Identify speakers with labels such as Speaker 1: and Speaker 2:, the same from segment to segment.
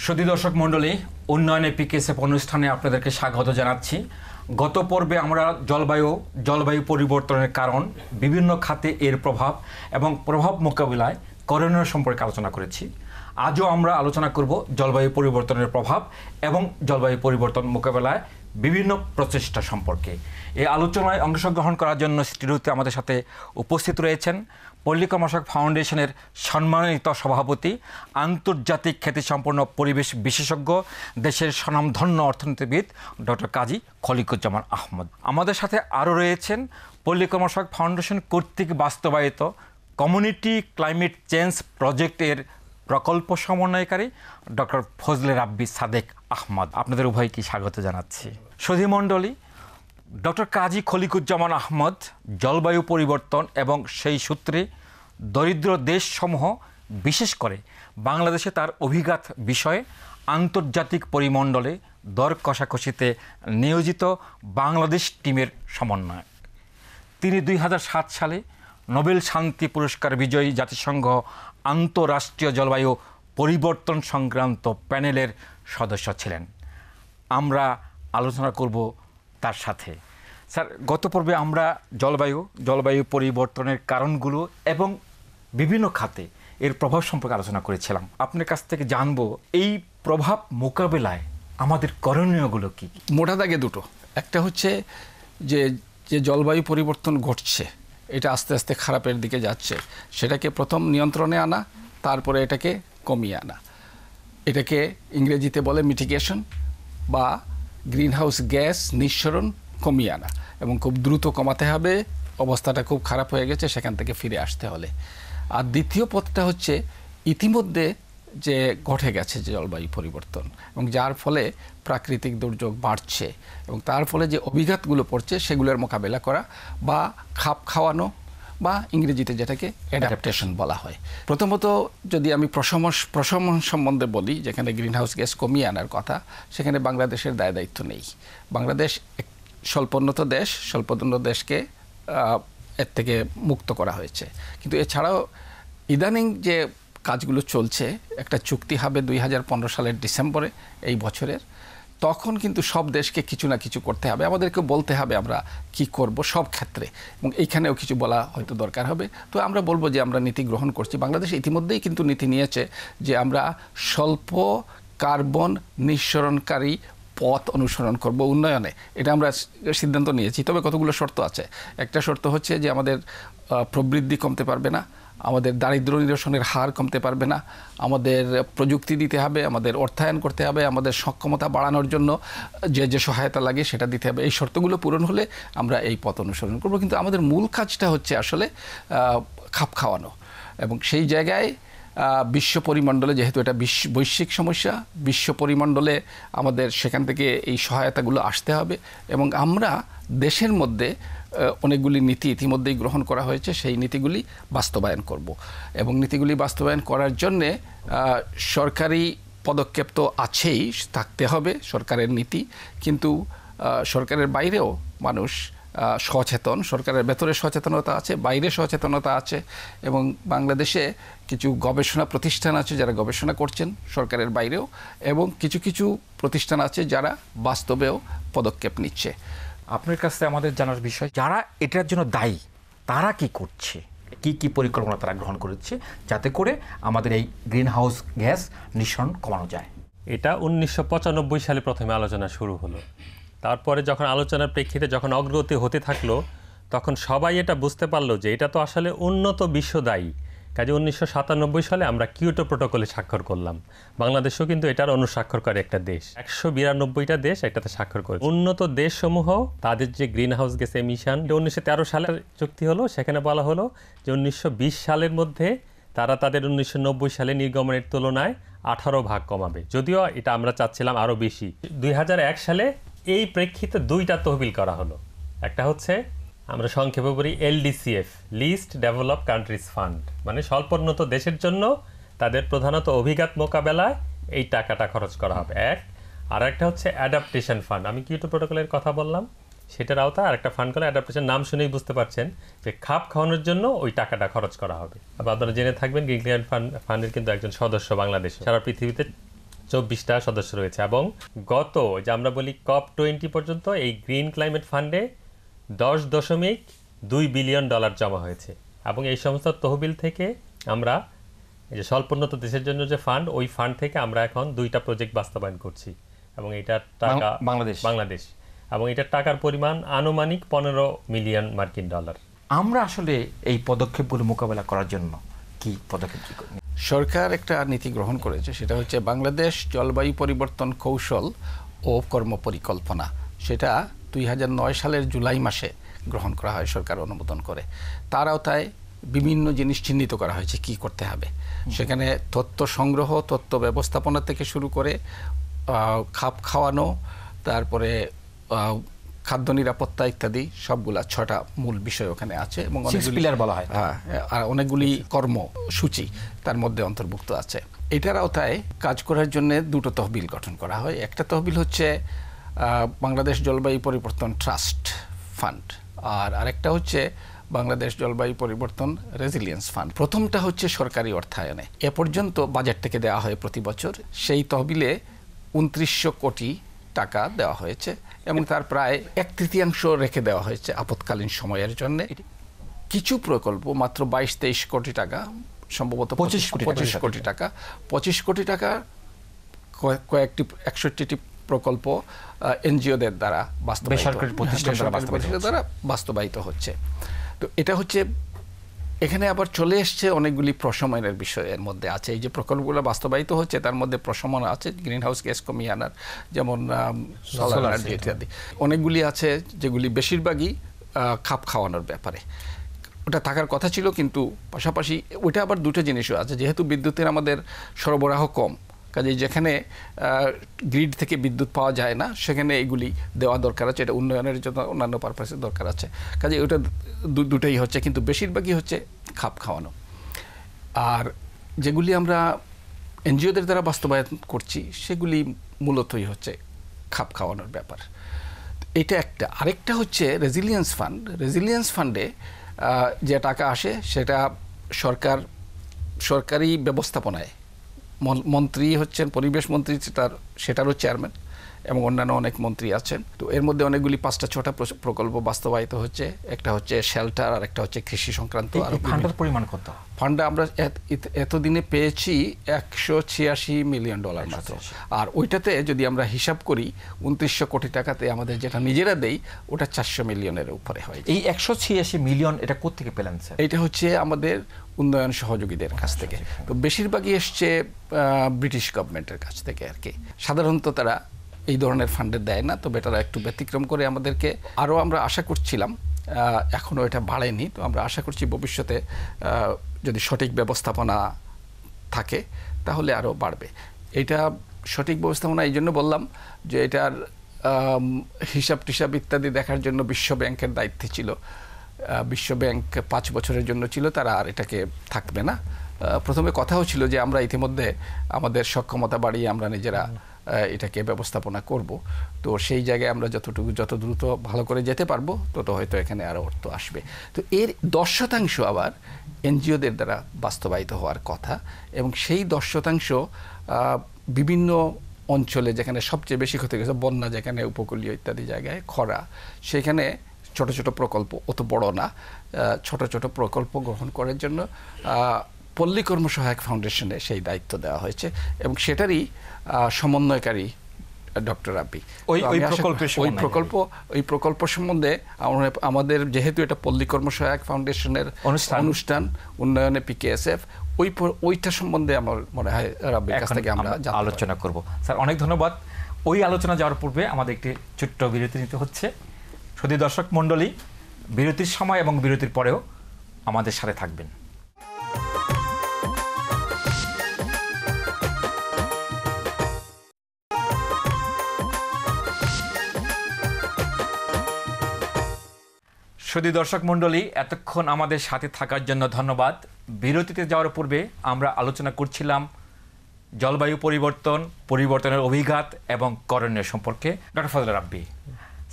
Speaker 1: সুধী দর্শক মণ্ডলী, উন্নয়নে পিকেএসএফ অনুষ্ঠানে আপনাদেরকে স্বাগত জানাচ্ছি। গত পর্বে আমরা জলবায়ু পরিবর্তনের কারণ, বিভিন্ন খাতে এর প্রভাব এবং প্রভাব মোকাবিলায় করণীয় সম্পর্কে আলোচনা করেছি। আজও আমরা আলোচনা করব জলবায়ু পরিবর্তনের প্রভাব এবং জলবায়ু পরিবর্তন মোকাবিলায় বিভিন্ন প্রচেষ্টা সম্পর্কে। এই আলোচনায় অংশগ্রহণ করার জন্য স্টুডিওতে আমাদের সাথে উপস্থিত রয়েছেন পল্লী কর্মসংস্থান ফাউন্ডেশনের সম্মানিত সভাপতি, আন্তর্জাতিক খ্যাতিসম্পন্ন পরিবেশ বিশেষজ্ঞ, দেশের স্বনামধন্য অর্থনীতিবিদ ডক্টর কাজী খলিকুজ্জামান আহমদ। আমাদের সাথে আরও রয়েছেন পল্লী কর্মসংস্থান ফাউন্ডেশন কর্তৃক বাস্তবায়িত কমিউনিটি ক্লাইমেট চেঞ্জ প্রজেক্টের প্রকল্প সমন্বয়কারী ডক্টর ফজলে রাব্বি সাদেক আহমদ। আপনাদের উভয়কে স্বাগত জানাচ্ছি। সুধী মণ্ডলী, ডক্টর কাজী খলিকুজ্জামান আহমদ জলবায়ু পরিবর্তন এবং সেই সূত্রে দরিদ্র দেশসমূহ, বিশেষ করে বাংলাদেশে তার অভিঘাত বিষয়ে আন্তর্জাতিক পরিমণ্ডলে দর কষাকষিতে নিয়োজিত বাংলাদেশ টিমের সমন্বয়ক। তিনি 2007 সালে নোবেল শান্তি পুরস্কার বিজয়ী জাতিসংঘ আন্তঃরাষ্ট্রীয় জলবায়ু পরিবর্তন সংক্রান্ত প্যানেলের সদস্য ছিলেন। আমরা আলোচনা করব তার সাথে। স্যার, গত পর্বে আমরা জলবায়ু পরিবর্তনের কারণগুলো এবং বিভিন্ন খাতে এর প্রভাব সম্পর্কে আলোচনা করেছিলাম। আপনার কাছ থেকে জানবো এই প্রভাব মোকাবেলায় আমাদের করণীয়গুলো কী?
Speaker 2: মোটা দাগে দুটো। একটা হচ্ছে যে জলবায়ু পরিবর্তন ঘটছে, এটা আস্তে আস্তে খারাপের দিকে যাচ্ছে, সেটাকে প্রথম নিয়ন্ত্রণে আনা, তারপরে এটাকে কমিয়ে আনা। এটাকে ইংরেজিতে বলে মিটিগেশন বা গ্রিনহাউস গ্যাস নিঃসরণ কমিয়ে আনা, এবং খুব দ্রুত কমাতে হবে। অবস্থাটা খুব খারাপ হয়ে গেছে, সেখান থেকে ফিরে আসতে হলে। আর দ্বিতীয় পথটা হচ্ছে ইতিমধ্যে যে ঘটে গেছে যে জলবায়ু পরিবর্তন, এবং যার ফলে প্রাকৃতিক দুর্যোগ বাড়ছে এবং তার ফলে যে অভিঘাতগুলো পড়ছে সেগুলোর মোকাবেলা করা বা খাপ খাওয়ানো, বা ইংরেজিতে যেটাকে অ্যাডাপ্টেশন বলা হয়। প্রথমত যদি আমি প্রশমন সম্বন্ধে বলি, যেখানে গ্রিনহাউস গ্যাস কমিয়ে আনার কথা, সেখানে বাংলাদেশের দায়িত্ব নেই। বাংলাদেশ এক স্বল্পোন্নত দেশকে এর থেকে মুক্ত করা হয়েছে। কিন্তু এছাড়াও ইদানিং যে কাজগুলো চলছে, একটা চুক্তি হবে 2015 সালের ডিসেম্বরে এই বছরের, তখন কিন্তু সব দেশকে কিছু না কিছু করতে হবে, আমাদেরকে বলতে হবে আমরা কি করব সব ক্ষেত্রে, এবং এইখানেও কিছু বলা হয়তো দরকার হবে। তো আমরা বলবো যে আমরা নীতি গ্রহণ করছি। বাংলাদেশ ইতিমধ্যেই কিন্তু নীতি নিয়েছে যে আমরা স্বল্প কার্বন নিঃসরণকারী পথ অনুসরণ করব উন্নয়নে। এটা আমরা সিদ্ধান্ত নিয়েছি। তবে কতগুলো শর্ত আছে। একটা শর্ত হচ্ছে যে আমাদের প্রবৃদ্ধি কমতে পারবে না, আমাদের দারিদ্র্য নিরসনের হার কমতে পারবে না, আমাদের প্রযুক্তি দিতে হবে, আমাদের অর্থায়ন করতে হবে, আমাদের সক্ষমতা বাড়ানোর জন্য যে সহায়তা লাগে সেটা দিতে হবে। এই শর্তগুলো পূরণ হলে আমরা এই পথ অনুসরণ করব। কিন্তু আমাদের মূল কাজটা হচ্ছে আসলে খাপ খাওয়ানো, এবং সেই জায়গায় বিশ্ব পরিমণ্ডলে, যেহেতু এটা বৈশ্বিক সমস্যা, বিশ্ব পরিমণ্ডলে আমাদের সেখান থেকে এই সহায়তাগুলো আসতে হবে, এবং আমরা দেশের মধ্যে অনেকগুলি নীতি ইতিমধ্যেই গ্রহণ করা হয়েছে, সেই নীতিগুলি বাস্তবায়ন করব। এবং নীতিগুলি বাস্তবায়ন করার জন্যে সরকারি পদক্ষেপ তো আছেই, থাকতে হবে সরকারের নীতি, কিন্তু সরকারের বাইরেও মানুষ সচেতন। সরকারের ভেতরে সচেতনতা আছে, বাইরে সচেতনতা আছে, এবং বাংলাদেশে কিছু গবেষণা প্রতিষ্ঠান আছে যারা গবেষণা করছেন সরকারের বাইরেও, এবং কিছু কিছু প্রতিষ্ঠান আছে যারা বাস্তবেও পদক্ষেপ নিচ্ছে।
Speaker 1: আপনার কাছে আমাদের জানার বিষয়, যারা এটার জন্য দায়ী তারা কি করছে, কি পরিকল্পনা তারা গ্রহণ করেছে যাতে করে আমাদের এই গ্রিনহাউস গ্যাস নিঃসরণ কমানো যায়?
Speaker 3: এটা 1995 সালে প্রথমে আলোচনা শুরু হলো। তারপরে যখন আলোচনার প্রেক্ষিতে যখন অগ্রগতি হতে থাকলো, তখন সবাই এটা বুঝতে পারলো যে এটা তো আসলে উন্নত বিশ্ব দায়ী। কাজে 1997 সালে আমরা কিয়োটো প্রোটোকলে স্বাক্ষর করলাম। বাংলাদেশও কিন্তু এটার অনুস্বাক্ষরকারী একটা দেশ। 192টা দেশ এটাতে স্বাক্ষর করে। উন্নত দেশসমূহ তাদের যে গ্রিনহাউস গ্যাস এমিশন 1913 সালের চুক্তি হলো, সেখানে বলা হলো যে 1920 সালের মধ্যে তারা তাদের 1990 সালে নির্গমনের তুলনায় 18 ভাগ কমাবে। যদিও এটা আমরা চাচ্ছিলাম আরও বেশি। 2001 সালে এই প্রেক্ষিতে 2টা তহবিল করা হলো। একটা হচ্ছে আমরা সংক্ষেপে বলি LDCF, list develop countries fund, মানে স্বল্পোন্নত দেশের জন্য তাদের প্রধানত অভিঘাত মোকাবেলায় এই টাকাটা খরচ করা হবে এক। আর একটা হচ্ছে অ্যাডাপ্টেশন ফান্ড। আমি কিয়োটো প্রোটোকলের কথা বললাম, সেটার আওতায় আরেকটা ফান্ড করে অ্যাডাপ্টেশন, নাম শুনেই বুঝতে পারছেন যে খাপ খাওয়ানোর জন্য ওই টাকাটা খরচ করা হবে। আবার আপনারা জেনে থাকবেন গ্রিনল্যান্ড ফান্ডের কিন্তু একজন সদস্য বাংলাদেশ, সারা পৃথিবীতে 24টা সদস্য রয়েছে এবং গত যে আমরা বলি COP20 পর্যন্ত এই গ্রিন ক্লাইমেট ফান্ডে $10.2 বিলিয়ন জমা হয়েছে এবং এই সমস্ত তহবিল থেকে আমরা এই যে স্বল্পোন্নত দেশের জন্য যে ফান্ড, ওই ফান্ড থেকে আমরা এখন 2টা প্রজেক্ট বাস্তবায়ন করছি এবং এটার টাকা বাংলাদেশ এবং এটার টাকার পরিমাণ আনুমানিক $15 মিলিয়ন।
Speaker 1: আমরা আসলে এই পদক্ষেপগুলো মোকাবেলা করার জন্য কি পদক্ষেপ নেব?
Speaker 2: সরকার একটা নীতি গ্রহণ করেছে, সেটা হচ্ছে বাংলাদেশ জলবায়ু পরিবর্তন কৌশল ও কর্মপরিকল্পনা। সেটা 2009 সালের জুলাই মাসে গ্রহণ করা হয়, সরকার অনুমোদন করে। তার আওতায় বিভিন্ন জিনিস চিহ্নিত করা হয়েছে কি করতে হবে। সেখানে তথ্য সংগ্রহ, তথ্য ব্যবস্থাপনা থেকে শুরু করে খাপ খাওয়ানো, তারপরে খাদ্য নিরাপত্তা ইত্যাদি সবগুলা 6টা মূল বিষয় ওখানে আছে এবং অনেকগুলি কর্মসূচি তার মধ্যে অন্তর্ভুক্ত আছে। এটার আওতায় কাজ করার জন্য 2টো তহবিল গঠন করা হয়। একটা তহবিল হচ্ছে বাংলাদেশ জলবায়ু পরিবর্তন ট্রাস্ট ফান্ড, আর আরেকটা হচ্ছে বাংলাদেশ জলবায়ু পরিবর্তন রেজিলিয়েন্স ফান্ড। প্রথমটা হচ্ছে সরকারি অর্থায়নে, এ পর্যন্ত বাজেট থেকে দেওয়া হয় প্রতি বছর। সেই তহবিলে 2900 কোটি টাকা দেওয়া হয়েছে এবং তার প্রায় 1/3 রেখে দেওয়া হয়েছে আপৎকালীন সময়ের জন্য। কিছু প্রকল্প মাত্র 22-23 কোটি টাকা, সম্ভবত 25 কোটি টাকা, 25 কোটি টাকা কয়েকটি 61টি প্রকল্প এনজিওদের দ্বারা বাস্তবায়িত হচ্ছে। তো এটা হচ্ছে, এখানে আবার চলে এসছে অনেকগুলি প্রশমনের বিষয়ের মধ্যে আছে। এই যে প্রকল্পগুলো বাস্তবায়িত হচ্ছে তার মধ্যে প্রশমন আছে, গ্রিন হাউস গ্যাস কমিয়ে আনার, যেমন সোলার এনার্জি ইত্যাদি অনেকগুলি আছে, যেগুলি বেশিরভাগই খাপ খাওয়ানোর ব্যাপারে। ওটা থাকার কথা ছিল, কিন্তু পাশাপাশি ওইটা আবার 2টো জিনিসও আছে। যেহেতু বিদ্যুতের আমাদের সরবরাহ কম, কাজেই যেখানে গ্রিড থেকে বিদ্যুৎ পাওয়া যায় না সেখানে এগুলি দেওয়া দরকার আছে, এটা উন্নয়নের জন্য অন্যান্য পারপাসে দরকার আছে। কাজে ওটা দুটোই হচ্ছে, কিন্তু বেশিরভাগই হচ্ছে খাপ খাওয়ানো। আর যেগুলি আমরা এনজিওদের দ্বারা বাস্তবায়ন করছি সেগুলি মূলতই হচ্ছে খাপ খাওয়ানোর ব্যাপার। এটা একটা। আরেকটা হচ্ছে রেজিলিয়েন্স ফান্ড। রেজিলিয়েন্স ফান্ডে যে টাকা আসে সেটা সরকারি ব্যবস্থাপনায় মন্ত্রী হচ্ছেন পরিবেশ মন্ত্রী, সেটারও চেয়ারম্যান এবং অন্যান্য অনেক মন্ত্রী আছেন। তো এর মধ্যে অনেকগুলি 5টা-6টা প্রকল্প বাস্তবায়িত হচ্ছে। একটা হচ্ছে শেল্টার, আর একটা হচ্ছে কৃষি সংক্রান্ত।
Speaker 1: ফান্ডের পরিমাণ কত?
Speaker 2: ফান্ডে আমরা এতদিনে পেয়েছি $186 মিলিয়ন মাত্র। আর ওইটাতে যদি আমরা হিসাব করি 2900 কোটি টাকাতে আমাদের যেটা নিজেরা দেই ওটা 400 মিলিয়নের উপরে হয়।
Speaker 1: এই 186 মিলিয়ন এটা কোত্থেকে পেলেন স্যার?
Speaker 2: এটা হচ্ছে আমাদের উন্নয়ন সহযোগীদের কাছ থেকে। তো বেশিরভাগই এসছে ব্রিটিশ গভর্নমেন্টের কাছ থেকে আর কি। সাধারণত তারা এই ধরনের ফান্ডে দেয় না, তবে তারা একটু ব্যতিক্রম করে আমাদেরকে। আরও আমরা আশা করছিলাম, এখনও এটা বাড়েনি, তো আমরা আশা করছি ভবিষ্যতে যদি সঠিক ব্যবস্থাপনা থাকে তাহলে আরও বাড়বে। এটা সঠিক ব্যবস্থাপনা এই জন্য বললাম যে এটার হিসাব টিসাব ইত্যাদি দেখার জন্য বিশ্ব ব্যাংকের দায়িত্বে ছিল। বিশ্ব ব্যাংক 5 বছরের জন্য ছিল, তারা আর এটাকে থাকবে না। প্রথমে কথাও ছিল যে আমরা ইতিমধ্যে আমাদের সক্ষমতা বাড়িয়ে আমরা নিজেরা এটাকে ব্যবস্থাপনা করব। তো সেই জায়গায় আমরা যত দ্রুত ভালো করে যেতে পারবো তত হয়তো এখানে আরও অর্থ আসবে। তো এর 10% আবার এনজিওদের দ্বারা বাস্তবায়িত হওয়ার কথা, এবং সেই 10% বিভিন্ন অঞ্চলে যেখানে সবচেয়ে বেশি ক্ষতি গেছে, বন্যা যেখানে, উপকূলীয় ইত্যাদি জায়গায়, খরা, সেখানে ছোট ছোট প্রকল্প, অত বড় না, ছোট ছোট প্রকল্প গ্রহণ করার জন্য পল্লী কর্মসহায়ক ফাউন্ডেশনে সেই দায়িত্ব দেওয়া হয়েছে এবং সেটারই সমন্বয়কারী ডক্টর রাব্বি। ওই প্রকল্প সম্বন্ধে আমাদের যেহেতু এটা পল্লী কর্মসহায়ক ফাউন্ডেশনের অনুষ্ঠান, উন্নয়নে PKSF, ওইটা সম্বন্ধে আমার মনে হয় রাব্বির কাছ থেকে আমরা
Speaker 1: আলোচনা করব। স্যার অনেক ধন্যবাদ। ওই আলোচনা যাওয়ার পূর্বে আমাদের একটি ছোট্ট বিরতি নিতে হচ্ছে। শুধু দর্শক মণ্ডলী, বিরতির সময় এবং বিরতির পরেও আমাদের সাথে থাকবেন। শুধু দর্শক মণ্ডলী, এতক্ষণ আমাদের সাথে থাকার জন্য ধন্যবাদ। বিরতিতে যাওয়ার পূর্বে আমরা আলোচনা করছিলাম জলবায়ু পরিবর্তনের অভিঘাত এবং করণীয় সম্পর্কে। ডক্টর ফজলে রাব্বি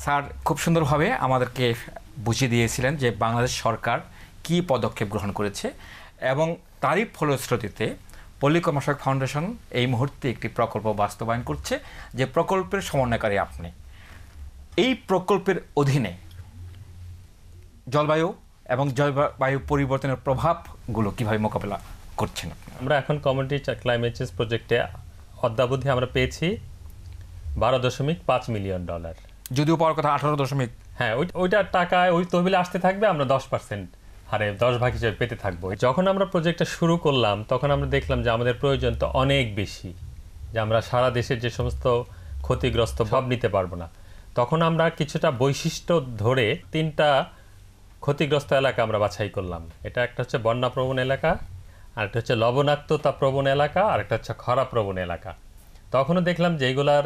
Speaker 1: স্যার খুব সুন্দরভাবে আমাদেরকে বুঝিয়ে দিয়েছিলেন যে বাংলাদেশ সরকার কি পদক্ষেপ গ্রহণ করেছে এবং তারই ফলশ্রুতিতে পল্লী কর্মসহায়ক ফাউন্ডেশন এই মুহূর্তে একটি প্রকল্প বাস্তবায়ন করছে, যে প্রকল্পের সমন্বয়কারী আপনি। এই প্রকল্পের অধীনে জলবায়ু এবং জলবায়ু পরিবর্তনের প্রভাবগুলো কিভাবে মোকাবেলা করছেন আপনি?
Speaker 3: আমরা এখন কমিউনিটি ক্লাইমেট চেঞ্জ প্রজেক্টে অদ্যাবধি আমরা পেয়েছি $12.5 মিলিয়ন।
Speaker 1: যদিও পাওয়ার কথা 18
Speaker 3: হ্যাঁ, ওইটার টাকায় ওই তহবিলে আসতে থাকবে, আমরা 10% হারে 10 ভাগ হিসেবে পেতে থাকবো। যখন আমরা প্রজেক্টটা শুরু করলাম তখন আমরা দেখলাম যে আমাদের প্রয়োজন তো অনেক বেশি, যে আমরা সারা দেশের যে সমস্ত ক্ষতিগ্রস্ত ভাব নিতে পারবো না। তখন আমরা কিছুটা বৈশিষ্ট্য ধরে 3টা ক্ষতিগ্রস্ত এলাকা আমরা বাছাই করলাম। এটা একটা হচ্ছে বন্যা প্রবণ এলাকা, আর একটা হচ্ছে লবণাক্ততা প্রবণ এলাকা, আর একটা হচ্ছে খরা প্রবণ এলাকা। তখনও দেখলাম যে এগুলার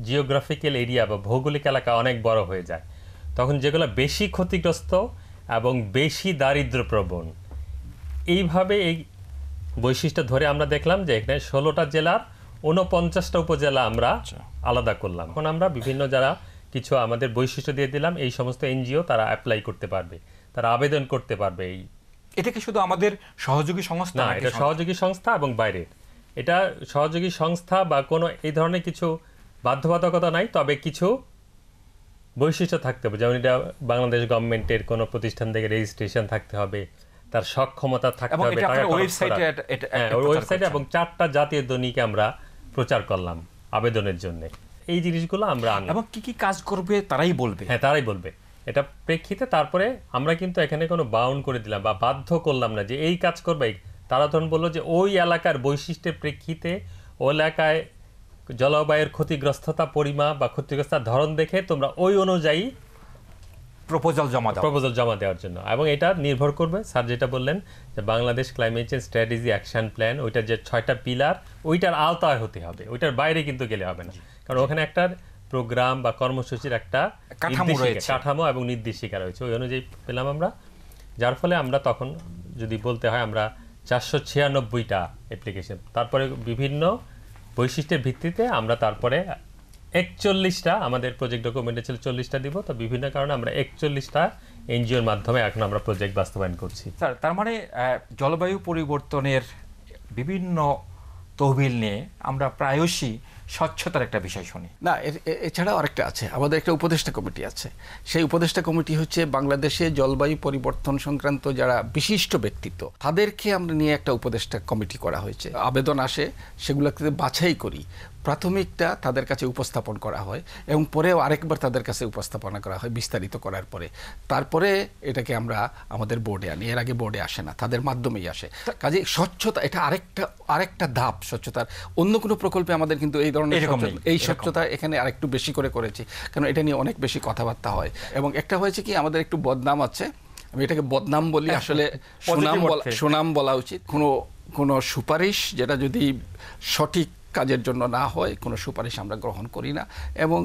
Speaker 3: জিওগ্রাফিক্যাল এরিয়া বা ভৌগোলিক এলাকা অনেক বড় হয়ে যায়। তখন যেগুলো বেশি ক্ষতিগ্রস্ত এবং বেশি দারিদ্র্যপ্রবণ, এইভাবে এই বৈশিষ্ট্য ধরে আমরা দেখলাম যে এখানে 16টা জেলার 49টা উপজেলা আমরা আলাদা করলাম। এখন আমরা বিভিন্ন যারা কিছু আমাদের বৈশিষ্ট্য দিয়ে দিলাম, এই সমস্ত এনজিও তারা অ্যাপ্লাই করতে পারবে, তারা আবেদন করতে পারবে।
Speaker 1: এটা কি শুধু আমাদের সহযোগী সংস্থা?
Speaker 3: না, এটা সহযোগী সংস্থা এবং বাইরের। এটা সহযোগী সংস্থা বা কোনো এই ধরনের কিছু বাধ্যবাধকতা নাই, তবে কিছু বৈশিষ্ট্য থাকতে হবে। যেমন এটা বাংলাদেশ গভর্নমেন্টের কোনো প্রতিষ্ঠান থেকে রেজিস্ট্রেশন থাকতে হবে, তার সক্ষমতা থাকতে হবে, ওয়েবসাইটে এবং 4টা জাতীয় দৈনিকে আমরা প্রচার করলাম আবেদনের জন্য। এই জিনিসগুলো আমরা আনলাম।
Speaker 1: এবং কি কি কাজ করবে তারাই বলবে?
Speaker 3: হ্যাঁ, তারাই বলবে। এটা প্রেক্ষিতে তারপরে আমরা কিন্তু এখানে কোনো বাউন্ড করে দিলাম বা বাধ্য করলাম না যে এই কাজ করবে। তারা তখন বললো যে ওই এলাকার বৈশিষ্ট্যের প্রেক্ষিতে ওই এলাকায় জলবায়ুর ক্ষতিগ্রস্ততা পরিমাপ বা ক্ষতিগ্রস্তার ধরন দেখে তোমরা ওই অনুযায়ী
Speaker 1: প্রপোজাল
Speaker 3: জমা দেওয়ার জন্য। এবং এটা নির্ভর করবে, স্যার যেটা বললেন যে Bangladesh climate change strategy action plan, ওইটার যে 6টা পিলার, ওইটার আওতায় হতে হবে, ওইটার বাইরে কিন্তু গেলে হবে না। কারণ ওখানে একটা প্রোগ্রাম বা কর্মসূচির একটা কাঠামো এবং নির্দেশিকা রয়েছে, ওই অনুযায়ী পেলাম আমরা। যার ফলে আমরা তখন যদি বলতে হয় আমরা 496টা অ্যাপ্লিকেশন, তারপরে বিভিন্ন বৈশিষ্ট্যের ভিত্তিতে আমরা তারপরে 41টা, আমাদের প্রজেক্ট ডকুমেন্টে ছিল 40টা দিব, তো বিভিন্ন কারণে আমরা 41টা এনজিওর মাধ্যমে এখন আমরা প্রজেক্ট বাস্তবায়ন করছি।
Speaker 1: স্যার, তার মানে জলবায়ু পরিবর্তনের বিভিন্ন তহবিল নিয়ে আমরা প্রায়শই স্বচ্ছতার একটা বিষয় শুনি।
Speaker 2: না, এছাড়াও আরেকটা আছে, আমাদের একটা উপদেষ্টা কমিটি আছে। সেই উপদেষ্টা কমিটি হচ্ছে বাংলাদেশে জলবায়ু পরিবর্তন সংক্রান্ত যারা বিশিষ্ট ব্যক্তিত্ব, তাদেরকে আমরা নিয়ে একটা উপদেষ্টা কমিটি করা হয়েছে। আবেদন আসে, সেগুলোকে বাছাই করি, প্রাথমিকটা তাদের কাছে উপস্থাপন করা হয় এবং পরেও আরেকবার তাদের কাছে উপস্থাপনা করা হয় বিস্তারিত করার পরে। তারপরে এটাকে আমরা আমাদের বোর্ডে আনি। এর আগে বোর্ডে আসে না, তাদের মাধ্যমেই আসে। কাজে স্বচ্ছতা এটা আরেকটা ধাপ স্বচ্ছতার। অন্য কোনো প্রকল্পে আমাদের কিন্তু এই ধরনের এই স্বচ্ছতা এখানে আরেকটু বেশি করে করেছি, কারণ এটা নিয়ে অনেক বেশি কথাবার্তা হয়। এবং একটা হয়েছে কি, আমাদের একটু বদনাম আছে, আমি এটাকে বদনাম বলি, আসলে সুনাম বলা উচিত। কোনো সুপারিশ যেটা যদি সঠিক কাজের জন্য না হয়, কোনো সুপারিশ আমরা গ্রহণ করি না। এবং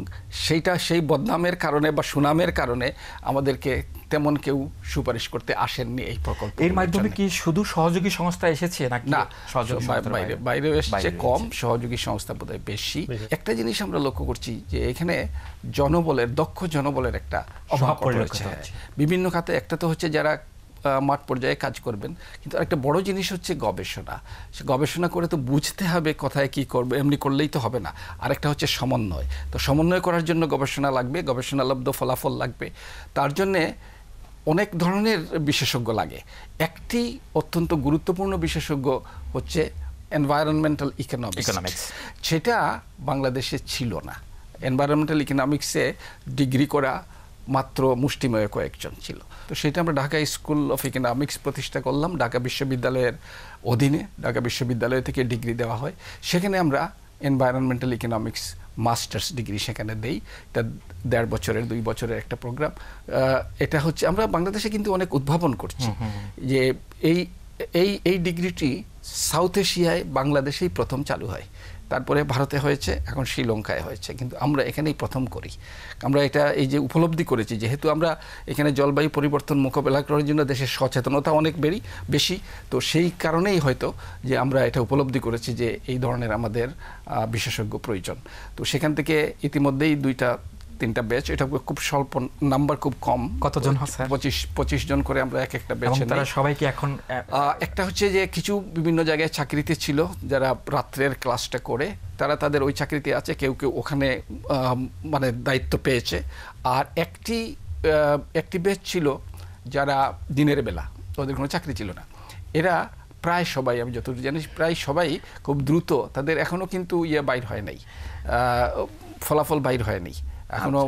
Speaker 2: সেই বদনামের কারণে বা সুনামের কারণে আমাদেরকে তেমন কেউ সুপারিশ করতে আসেননি এই প্রকল্প।
Speaker 1: এর মাধ্যমে কি শুধু সহযোগী সংস্থা এসেছে নাকি? না,
Speaker 2: বাইরে এসেছে কম, সহযোগী সংস্থা বোধহয় বেশি। একটা জিনিস আমরা লক্ষ্য করছি যে এখানে দক্ষ জনবলের একটা অভাব রয়েছে বিভিন্ন খাতে। একটা তো হচ্ছে যারা মাঠ পর্যায়ে কাজ করবেন, কিন্তু একটা বড় জিনিস হচ্ছে গবেষণা। সে গবেষণা করে তো বুঝতে হবে কোথায় কি করবে, এমনি করলেই তো হবে না। আরেকটা হচ্ছে সমন্বয়। তো সমন্বয় করার জন্য গবেষণা লাগবে, গবেষণালব্ধ ফলাফল লাগবে। তার জন্যে অনেক ধরনের বিশেষজ্ঞ লাগে। একটি অত্যন্ত গুরুত্বপূর্ণ বিশেষজ্ঞ হচ্ছে এনভায়রনমেন্টাল ইকোনমিক্স। সেটা বাংলাদেশে ছিল না। এনভায়রনমেন্টাল ইকোনমিক্সে ডিগ্রি করা মাত্র মুষ্টিমেয় কয়েকজন ছিল। তো সেটা আমরা ঢাকা স্কুল অফ ইকোনমিক্স প্রতিষ্ঠা করলাম ঢাকা বিশ্ববিদ্যালয়ের অধীনে। ঢাকা বিশ্ববিদ্যালয় থেকে ডিগ্রি দেওয়া হয়। সেখানে আমরা এনভায়রনমেন্টাল ইকোনমিক্স মাস্টার্স ডিগ্রি সেখানে দেই। এটা 1.5 বছরের 2 বছরের একটা প্রোগ্রাম। এটা হচ্ছে আমরা বাংলাদেশে কিন্তু অনেক উদ্ভাবন করছি যে এই ডিগ্রিটি সাউথ এশিয়ায় বাংলাদেশেই প্রথম চালু হয়, তারপরে ভারতে হয়েছে, এখন শ্রীলঙ্কায় হয়েছে, কিন্তু আমরা এখানেই প্রথম করি। আমরা এটা এই যে উপলব্ধি করেছি, যেহেতু আমরা এখানে জলবায়ু পরিবর্তন মোকাবেলা করার জন্য দেশের সচেতনতা অনেক বেশি, তো সেই কারণেই হয়তো যে আমরা এটা উপলব্ধি করেছি যে এই ধরনের আমাদের বিশেষজ্ঞ প্রয়োজন। তো সেখান থেকে ইতিমধ্যেই 2টা 3টা ব্যাচ, এটা খুব স্বল্প নাম্বার, খুব কম।
Speaker 1: কতজন আছে?
Speaker 2: 25 জন করে আমরা এক একটা ব্যাচে।
Speaker 1: তারা সবাই কি এখন
Speaker 2: একটা হচ্ছে যে কিছু বিভিন্ন জায়গায় চাকরিতে ছিল, যারা রাত্রের ক্লাসটা করে তারা তাদের ওই চাকরিতে আছে, কেউ কেউ ওখানে মানে দায়িত্ব পেয়েছে। আর একটি ব্যাচ ছিল যারা দিনের বেলা, ওদের কোনো চাকরি ছিল না। এরা প্রায় সবাই, আমি যতটুকু জানি প্রায় সবাই খুব দ্রুত, তাদের এখনও কিন্তু বাইর হয় নাই, ফলাফল বাইর হয়নি এখনো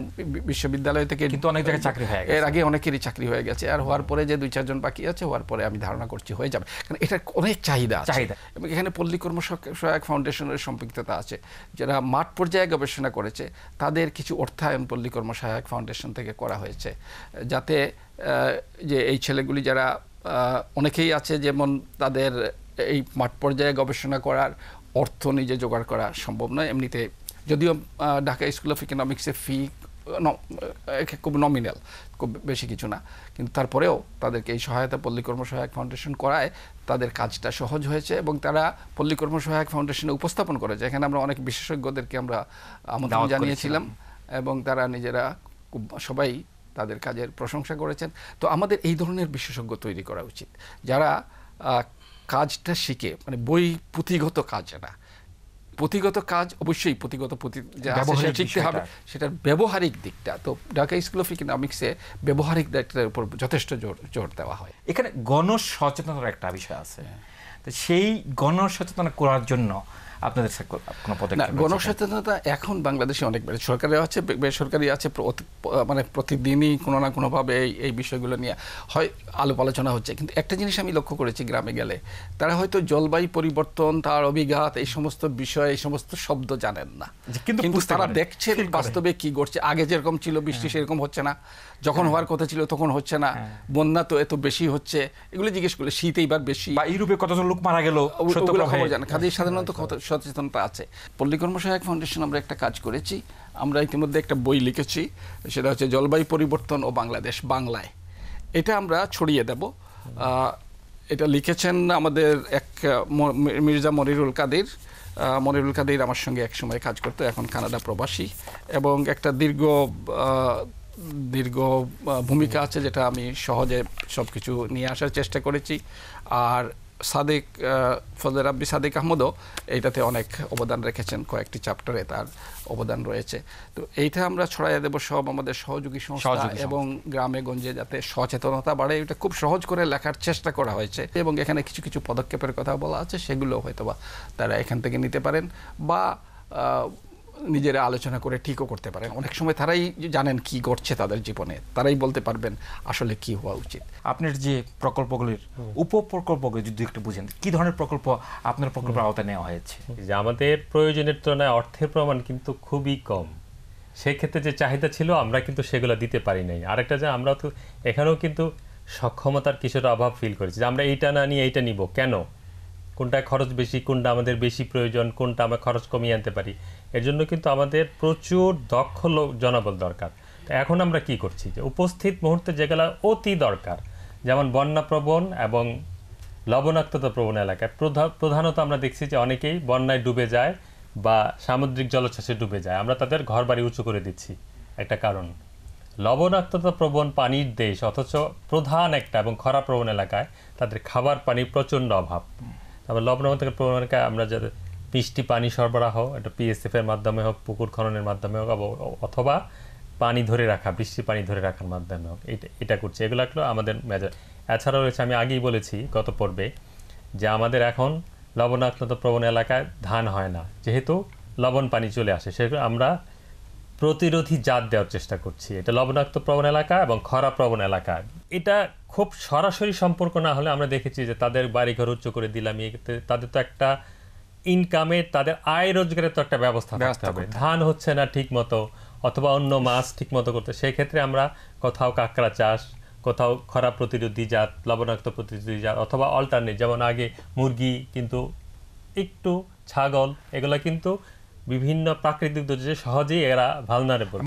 Speaker 2: বিশ্ববিদ্যালয় থেকে,
Speaker 1: কিন্তু অনেক জায়গায় চাকরি হয়ে গেছে।
Speaker 2: এর আগে অনেকেরই চাকরি হয়ে গেছে, আর হওয়ার পরে যে 2-4 জন বাকি আছে, হওয়ার পরে আমি ধারণা করছি হয়ে যাবে, কারণ এটা অনেক চাহিদা আছে। এবং এখানে পল্লী কর্মসহায়ক ফাউন্ডেশনের সম্পৃক্ততা আছে। যারা মাঠ পর্যায়ে গবেষণা করেছে তাদের কিছু অর্থায়ন পল্লী কর্মসহায়ক ফাউন্ডেশন থেকে করা হয়েছে, যাতে যে এই ছেলেগুলি যারা অনেকেই আছে যেমন তাদের এই মাঠ পর্যায়ে গবেষণা করার অর্থ নিজে জোগাড় করা সম্ভব নয় এমনিতে, যদিও ঢাকা স্কুল অফ ইকোনমিক্সের ফি খুব নমিনাল, খুব বেশি কিছু না, কিন্তু তারপরেও তাদেরকে এই সহায়তা পল্লী কর্মসহায়ক ফাউন্ডেশন করায় তাদের কাজটা সহজ হয়েছে। এবং তারা পল্লী কর্মসহায়ক ফাউন্ডেশনে উপস্থাপন করেছে, এখানে আমরা অনেক বিশেষজ্ঞদেরকে আমরা আমন্ত্রণ জানিয়েছিলাম এবং তারা নিজেরা সবাই তাদের কাজের প্রশংসা করেছেন। তো আমাদের এই ধরনের বিশেষজ্ঞ তৈরি করা উচিত, যারা কাজটা শিখে, মানে বই পুঁথিগত কাজ না, পুঁথিগত কাজ অবশ্যই পুঁথিগত শিখতে হবে, সেটার ব্যবহারিক দিকটা। তো ঢাকা স্কুল অফ ইকোনমিক্সে ব্যবহারিক দিকটার উপর যথেষ্ট জোর দেওয়া হয়।
Speaker 1: এখানে গণসচেতনতার একটা বিষয় আছে, তো সেই গণসচেতন করার জন্য আপনাদের কোনো পদক্ষেপ?
Speaker 2: গণসচেতনতা এখন বাংলাদেশে অনেক বেড়ে, সরকারি আছে, বেসরকারি আছে, মানে প্রতিদিনই কোনো না কোনোভাবে এই বিষয়গুলো নিয়ে হয় আলাপ আলোচনা হচ্ছে। কিন্তু একটা জিনিস আমি লক্ষ্য করেছি, গ্রামে গেলে তারা হয়তো জলবায়ু পরিবর্তন, তার অভিঘাত, এই সমস্ত বিষয়, এই সমস্ত শব্দ জানেন না, কিন্তু তারা দেখছে বাস্তবে কি ঘটছে। আগে যেরকম ছিল বৃষ্টি সেরকম হচ্ছে না, যখন হওয়ার কথা ছিল তখন হচ্ছে না, বন্যা তো এত বেশি হচ্ছে, এগুলো জিজ্ঞেস করলে শীত এইবার বেশি,
Speaker 1: বা ইউরোপে কতজন লোক মারা গেল,
Speaker 2: খবর জানে। কাজেই সাধারণত সচেতনতা আছে। পল্লী কর্মসহায়ক ফাউন্ডেশন আমরা একটা কাজ করেছি, আমরা ইতিমধ্যে একটা বই লিখেছি, সেটা হচ্ছে জলবায়ু পরিবর্তন ও বাংলাদেশ বাংলায়। এটা আমরা ছড়িয়ে দেব। এটা লিখেছেন আমাদের এক মির্জা মনিরুল কাদির আমার সঙ্গে একসময় কাজ করতো, এখন কানাডা প্রবাসী, এবং একটা দীর্ঘ ভূমিকা আছে যেটা আমি সহজে সব কিছু নিয়ে আসার চেষ্টা করেছি। আর ফজলে রাব্বি সাদিক আহমদও এইটাতে অনেক অবদান রেখেছেন, কয়েকটি চ্যাপ্টারে তার অবদান রয়েছে। তো এইটা আমরা ছড়াইয়া দেব সব আমাদের সহযোগী সংস্থা এবং গ্রামে গঞ্জে, যাতে সচেতনতা বাড়ে। এটা খুব সহজ করে লেখার চেষ্টা করা হয়েছে এবং এখানে কিছু কিছু পদক্ষেপের কথা বলা আছে, সেগুলো হয়তোবা তারা এখান থেকে নিতে পারেন বা নিজেরা আলোচনা করে ঠিকও করতে পারেন। অনেক সময় তারাই জানেন কি ঘটছে তাদের জীবনে, তারাই বলতে পারবেন আসলে কি হওয়া উচিত।
Speaker 1: আপনার যে প্রকল্পগুলির উপপ্রকল্পগুলি যদি একটু বুঝেন, কি ধরনের প্রকল্প আপনার প্রকল্পের আওতায় নেওয়া হয়েছে?
Speaker 3: যে আমাদের প্রয়োজনের তুলনায় অর্থের প্রমাণ কিন্তু খুবই কম, সেক্ষেত্রে যে চাহিদা ছিল আমরা কিন্তু সেগুলো দিতে পারি নাই। আরেকটা যে আমরা তো এখানেও কিন্তু সক্ষমতার কিছুটা অভাব ফিল করেছি, যে আমরা এইটা না নিয়ে এইটা নিব কেন, কোনটা খরচ বেশি, কোনটা আমাদের বেশি প্রয়োজন, কোনটা আমরা খরচ কমিয়ে আনতে পারি। এর জন্য কিন্তু আমাদের প্রচুর দক্ষ জনবল দরকার। তো এখন আমরা কি করছি, যে উপস্থিত মুহূর্তে যেগুলো অতি দরকার, যেমন বন্যাপ্রবণ এবং লবণাক্ততা প্রবণ এলাকায় প্রধানত আমরা দেখছি যে অনেকেই বন্যায় ডুবে যায় বা সামুদ্রিক জলোচ্ছ্বাসে ডুবে যায়, আমরা তাদের ঘর বাড়ি উঁচু করে দিচ্ছি। একটা কারণ লবণাক্ততা প্রবণ পানির দেশ, অথচ প্রধান একটা এবং খরাপ্রবণ এলাকায় তাদের খাবার পানির প্রচণ্ড অভাব। তারপর লবণাক্ততা প্রবণ এলাকায় আমরা যাদের মিষ্টি পানি সরবরাহ, এটা PSF এর মাধ্যমে হোক, পুকুর খননের মাধ্যমে হোক, অথবা পানি ধরে রাখা, বৃষ্টির পানি ধরে রাখার মাধ্যমে হোক, এটা করছে। এগুলো আমাদের মেজর। এছাড়াও রয়েছে, আমি আগেই বলেছি গত পর্বে, যে আমাদের এখন লবণাক্ততা প্রবণ এলাকায় ধান হয় না, যেহেতু লবণ পানি চলে আসে, সেগুলো আমরা প্রতিরোধী জাত দেওয়ার চেষ্টা করছি। এটা লবণাক্ত প্রবণ এলাকা এবং খরা প্রবণ এলাকা। এটা খুব সরাসরি সম্পর্ক না হলে আমরা দেখেছি যে তাদের বাড়িঘর উচ্চ করে দিলাম, তাদের তো একটা ইনকামের, তাদের আয় রোজগারের তো একটা ব্যবস্থা থাকতে হবে। ধান হচ্ছে না ঠিক মতো, অথবা অন্য মাছ ঠিক মতো করতে, সেই ক্ষেত্রে আমরা কোথাও কাঁকড়া চাষ, কোথাও খরা প্রতিরোধী জাত, লবণাক্ত প্রতিরোধী জাত, অথবা অল্টারনেট, যেমন আগে মুরগি, কিন্তু একটু ছাগল, এগুলা কিন্তু বিভিন্ন প্রাকৃতিক দুর্যোগে সহজেই এরা ভালনারেবল,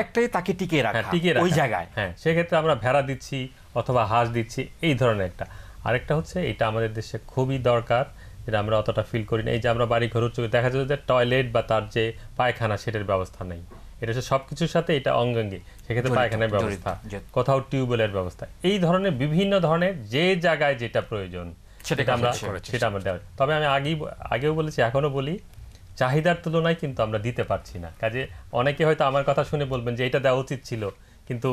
Speaker 1: একটাই তাকে টিকিয়ে রাখা ওই জায়গায়।
Speaker 3: হ্যাঁ, সেক্ষেত্রে আমরা ভেড়া দিচ্ছি অথবা হাঁস দিচ্ছি, এই ধরনের একটা। আরেকটা হচ্ছে, এটা আমাদের দেশে খুবই দরকার, যেটা আমরা অতটা ফিল করি না। এই যে আমরা বাড়ি ঘর উচ্চ, দেখা যায় যে টয়লেট বা তার যে পায়খানা, সেটার ব্যবস্থা নেই। এটা হচ্ছে সব কিছুর সাথে এটা অঙ্গাঙ্গী। সেক্ষেত্রে
Speaker 1: জড়িত,
Speaker 3: পায়খানার
Speaker 1: জড়িত,
Speaker 3: ব্যবস্থা,
Speaker 1: জড়িত।
Speaker 3: কোথাও টিউবওয়েলের ব্যবস্থা, এই ধরনের বিভিন্ন ধরনের যে জায়গায় যেটা প্রয়োজন
Speaker 1: সেটা
Speaker 3: আমরা
Speaker 1: করেছি।
Speaker 3: সেটা আমরা দেওয়া। তবে আমি আগেও বলেছি, এখনো বলি, চাহিদার তুলনায় কিন্তু আমরা দিতে পারছি না। কাজে অনেকে হয়তো আমার কথা শুনে বলবেন যে এটা দেওয়া উচিত ছিল, কিন্তু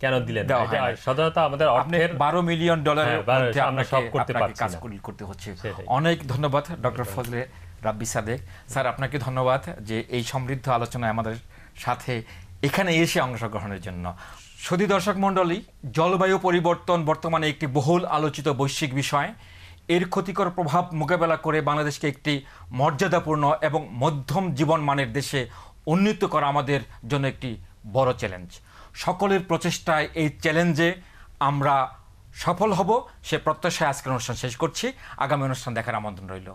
Speaker 3: কেন দিলেন না?
Speaker 1: দেওয়া
Speaker 3: এটা
Speaker 1: হয় না।
Speaker 3: সাধারণত আমাদের
Speaker 1: আপনি
Speaker 3: অর্থের
Speaker 1: $12 মিলিয়ন
Speaker 3: হ্যাঁ, আমরা সব করতে পারছি
Speaker 1: কাজ
Speaker 3: না।
Speaker 1: করতে হচ্ছে।
Speaker 3: সেটাই।
Speaker 1: অনেক ধন্যবাদ ডক্টর ফজলে রাব্বি সাদেক স্যার, আপনাকে ধন্যবাদ যে এই সমৃদ্ধ আলোচনায় আমাদের সাথে এখানে এসে অংশগ্রহণের জন্য। সুধী দর্শক মণ্ডলী, জলবায়ু পরিবর্তন বর্তমানে একটি বহুল আলোচিত বৈশ্বিক বিষয়। এর ক্ষতিকর প্রভাব মোকাবেলা করে বাংলাদেশকে একটি মর্যাদাপূর্ণ এবং মধ্যম জীবনমানের দেশে উন্নীত করা আমাদের জন্য একটি বড় চ্যালেঞ্জ। সকলের প্রচেষ্টায় এই চ্যালেঞ্জে আমরা সফল হব সে প্রত্যাশায় আজকের অনুষ্ঠান শেষ করছি। আগামী অনুষ্ঠান দেখার আমন্ত্রণ রইল।